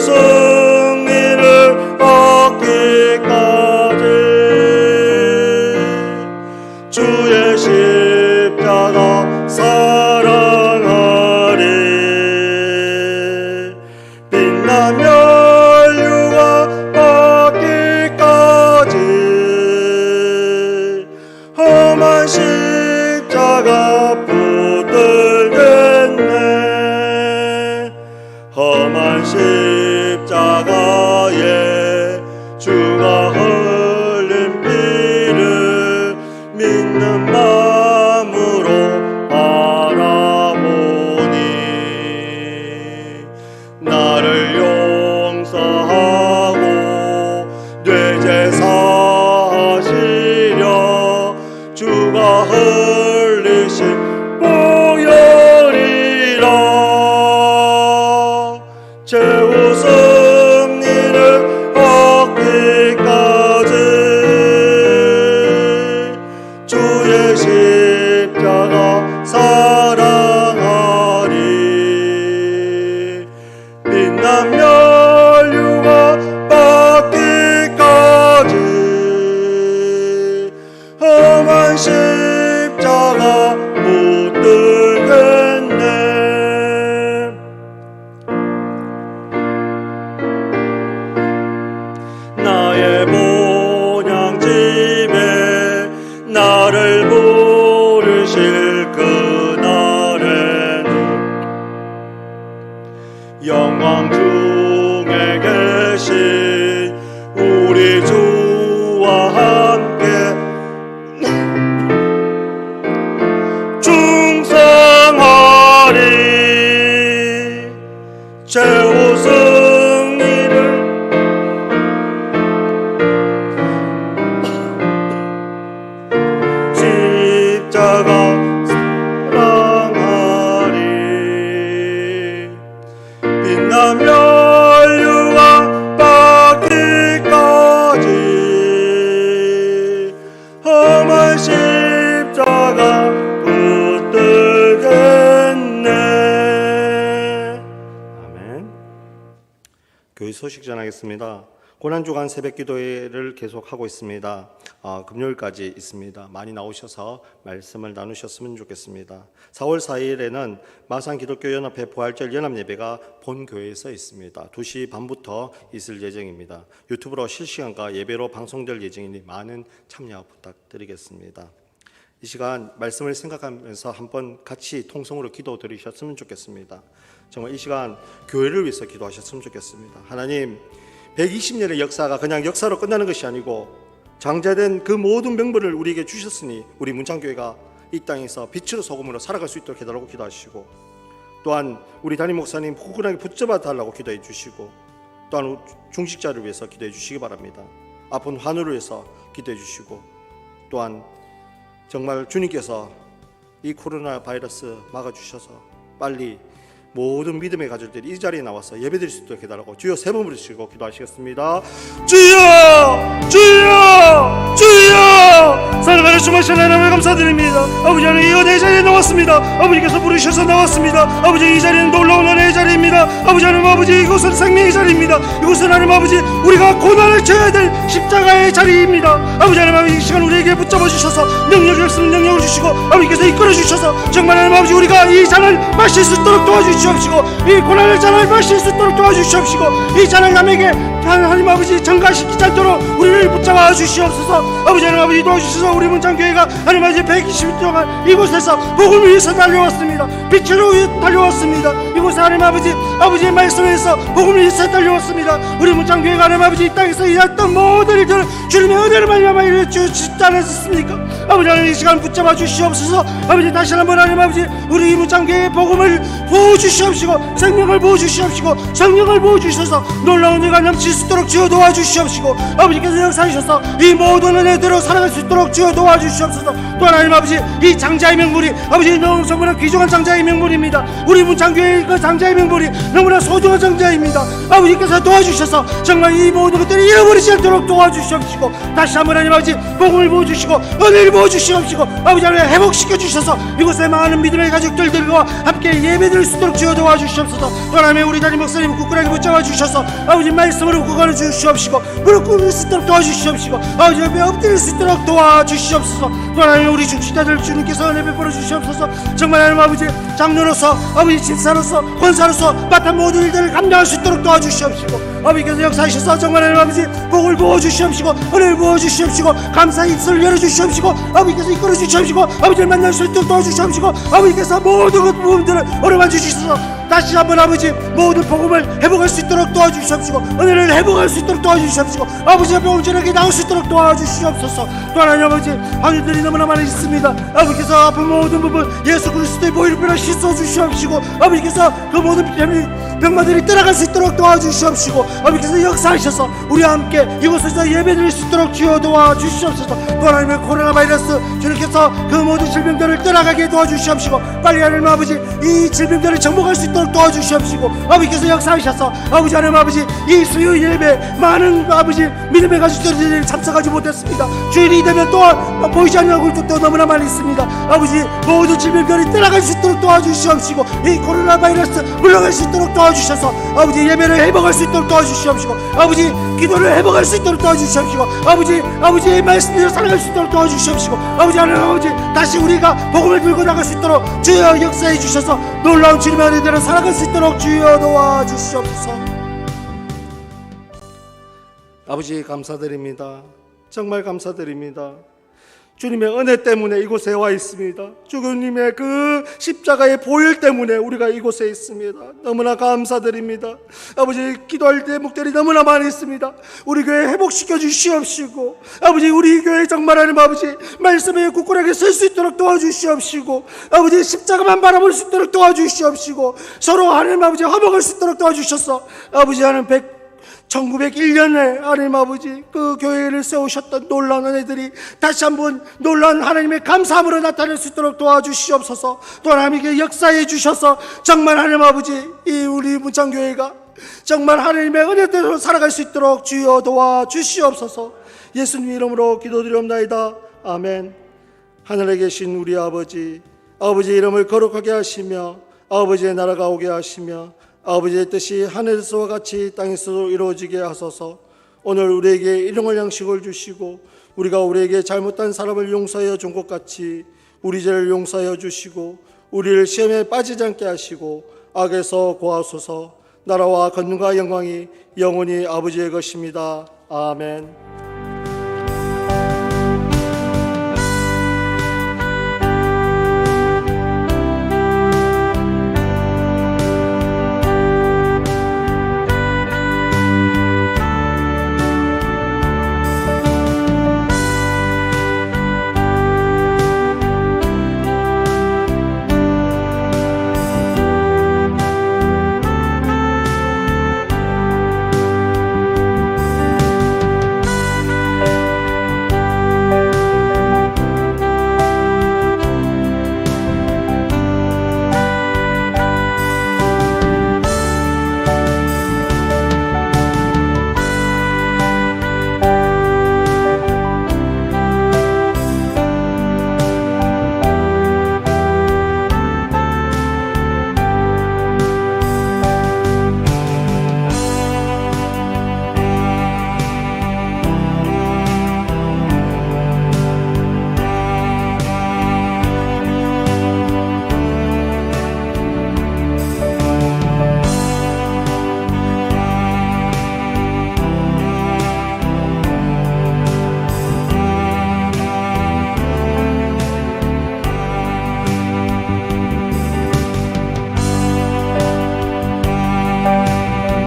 Speaker 1: 승리를 얻기까지 주의 십자가 사랑하리. 빛나며 혈류가 받기까지 험한 십자가 붙들겠네. 험한 십자가에 주가 흘린 피를 믿는 마음으로 바라보니 나를 용서하고 뇌제사하시려 주가 흘리신 보혈이라. 최후 승리를 얻기까지 주의 십자가 사랑하리. 빛나며 혈류가 받기까지 험한 십자가 붙들겠네. 나의 본향집에 나를 부르실 그날에는 영광 중에 계신 우리 주와 함께 충성하리. 최후 승리를 십자가 사랑하리. 빛나며 혈류가 받기까지 험한 십자가 붙들겠네. 아멘. 교회 소식 전하겠습니다. 고난주간 새벽기도회를 계속하고 있습니다. 금요일까지 있습니다. 많이 나오셔서 말씀을 나누셨으면 좋겠습니다. 4월 4일에는 마산기독교연합회 부활절 연합예배가 본교회에서 있습니다. 2시 반부터 있을 예정입니다. 유튜브로 실시간과 예배로 방송될 예정이니 많은 참여 부탁드리겠습니다. 이 시간 말씀을 생각하면서 한번 같이 통성으로 기도 드리셨으면 좋겠습니다. 정말 이 시간 교회를 위해서 기도하셨으면 좋겠습니다. 하나님, 120년의 역사가 그냥 역사로 끝나는 것이 아니고 장자된 그 모든 명분을 우리에게 주셨으니 우리 문창교회가 이 땅에서 빛으로 소금으로 살아갈 수 있도록 해달라고 기도하시고, 또한 우리 담임 목사님 후끈하게 붙잡아 달라고 기도해 주시고, 또한 중직자를 위해서 기도해 주시기 바랍니다. 아픈 환우를 위해서 기도해 주시고, 또한 정말 주님께서 이 코로나 바이러스 막아주셔서 빨리 모든 믿음의 가족들이 이 자리에 나와서 예배드릴 수 있도록 해달라고 주여 세 번 부르시고 기도하시겠습니다. 주여! 주여! 주여! 사랑하는 주마신 하나님을 감사드립니다. 아버지, 하나님 이거 내 자리에 나왔습니다. 아버지께서 부르셔서 나왔습니다. 아버지, 이 자리는 놀라운 하나님의 자리입니다. 아버지, 하나님 아버지, 이곳은 생명의 자리입니다. 이곳은 하나님 아버지, 우리가 고난을 져야 될 십자가의 자리입니다. 아버지, 하나님 아버지, 이 시간 우리에게 붙잡아 주셔서 능력이 없으면 능력을 주시고 아버지께서 이끌어 주셔서 정말 하나님 아버지, 우리가 이 잔을 마실 수 있도록 도와주시옵시고, 이 고난의 잔을 마실 수 있도록 도와주시옵시고, 이 잔을 남에게 하나님 아버지 전가시키지 않도록 우리를 붙잡아 주시옵소서. 아버지, 하나님 아버지 도와주셔서 우리 문창교회가 하나님 아버지 120일 동안 이곳에서 복음을 위해서 달려왔습니다. 빛으로 달려왔습니다. 이곳에 하나님 아버지, 아버지의 말씀에서 복음을 위해서 달려왔습니다. 우리 문창교회가 하나님 아버지 이 땅에서 일했던 모든 일들을 주님의 은혜를 말미암아 이루어주시지 않았습니까? 아버지, 하나님 이 시간 붙잡아 주시옵소서. 아버지, 다시 한번 하나님 아버지, 우리 문창교회의 복음을 부어주시옵시고, 생명을 부어주시옵시고, 성령을 부어주셔서 놀라운 일가 넘칠 수 있도록 주여 도와주시옵시고, 아버지께서 역사하셔서 이 모든 은혜대로 살아갈 수 있도록 주여 도와주시옵소서. 또 하나님 아버지, 이 장자의 명물이 아버지 너무나 귀중한 장자의 명물입니다. 우리 문창교회의 그 장자의 명물이 너무나 소중한 장자입니다. 아버지께서 도와주셔서 정말 이 모든 것들을 잃어버리지 않도록 도와주시옵시고, 다시 한번 하나님 아버지 복음을 부어주시고 은혜를
Speaker 3: 부어 주시옵시고 아버지 하나님 회복시켜 주셔서 이곳에 많은 믿음의 가족들과 함께 예배드릴 수 있도록 주여 도와주시옵소서. 또 하나님 우리 담임 목사님 굳건하게 붙잡아 주셔서 아버지 말씀으로 구걸해 주시옵시고 무릎 꿇을 수 있도록 도와주시옵시고 아버지 옆에 엎드릴 수 있도록 도와주시옵소서. 또 하나님 우리 중직자들 주님께서 은혜 베풀어 주시옵소서. 정말 하나님 아버지 장로로서 아버지 집사로서 권사로서 맡은 모든 일들을 감당할 수 있도록 도와주시옵시고 아버지께서 역사하셔서 정말 하나님 아버지 복을 부어주시옵시고 은혜를 부어주시옵시고 감사의 입술을 열어주시옵시고 아버지께서 이끌어 주시옵시고 아버지를 만날 수 있도록 도와주시옵시고 아버지께서 모든 그 부분들을 어루만 주시소서. 다시 한번 아버지 모든 복음을 회복할 수 있도록 도와주시옵시고 은혜를 회복할 수 있도록 도와주시옵시고 아버지 앞에 온전하게 나올 수 있도록 도와주시옵소서. 또 하나님 아버지 확인들이 너무나 많이 있습니다. 아버지께서 아픈 모든 부분 예수 그리스도의 보혈로 씻어 주시옵시고 아버지께서 그 모든 병마들이 떠나갈 수 있도록 도와주시옵시고 아버지께서 역사하셔서 우리와 함께 이곳에서 예배드릴 수 있도록 주여 도와주시옵소서. 또 하나님의 코로나 바이러스 주님께서 그 모든 질병들을 떠나가게 도와주시옵시고 빨리 하나님 아버지 이 질병들을 정복할 수 있도록 도와주시옵시고 아버지께서 역사하셔서 아버지 하나님 아버지 이 수요 예배 많은 아버지 믿음의 가족들이 참석하지 못했습니다. 주일이 되면 또한 보이지 않는 얼굴도 너무나 많이 있습니다. 아버지 모든 질병들이 떠나갈 수 있도록 도와주시옵시고 이 코로나 바이러스 물러갈 수 있도록 도와주셔서 아버지 예배를 회복할 수 있도록 도와주시옵시고 아버지 기도를 회복할 수 있도록 도와주시옵시고 아버지의 말씀대로 살아갈 수 있도록 도와주시옵시고 아버지 하나님 아버지 다시 우리가 복음을 들고 나갈 수 있도록 주여 역사해 주셔서 놀라운 주님의 은혜대로 살아갈 수 있도록 주여 도와주시옵소서.
Speaker 1: 아버지 감사드립니다. 정말 감사드립니다. 주님의 은혜 때문에 이곳에 와 있습니다. 주님의 그 십자가의 보혈 때문에 우리가 이곳에 있습니다. 너무나 감사드립니다. 아버지 기도할 대목들이 너무나 많이 있습니다. 우리 교회 회복시켜 주시옵시고 아버지 우리 교회 정말 하나님 아버지 말씀에 굳건하게 설 수 있도록 도와주시옵시고 아버지 십자가만 바라볼 수 있도록 도와주시옵시고 서로 하나님 아버지 화목할 수 있도록 도와주셔서 아버지 하나님 1901년에 하나님 아버지 그 교회를 세우셨던 놀라운 은혜들이 다시 한번 놀라운 하나님의 감사함으로 나타낼 수 있도록 도와주시옵소서. 또 하나님께 역사해 주셔서 정말 하나님 아버지 이 우리 문창교회가 정말 하나님의 은혜대로 살아갈 수 있도록 주여 도와주시옵소서. 예수님 이름으로 기도드리옵나이다. 아멘. 하늘에 계신 우리 아버지 이름을 거룩하게 하시며 아버지의 나라가 오게 하시며 아버지의 뜻이 하늘에서와 같이 땅에서도 이루어지게 하소서. 오늘 우리에게 일용할 양식을 주시고 우리가 우리에게 잘못한 사람을 용서하여 준 것 같이 우리 죄를 용서하여 주시고 우리를 시험에 빠지지 않게 하시고 악에서 구하소서. 나라와 권능과 영광이 영원히 아버지의 것입니다. 아멘.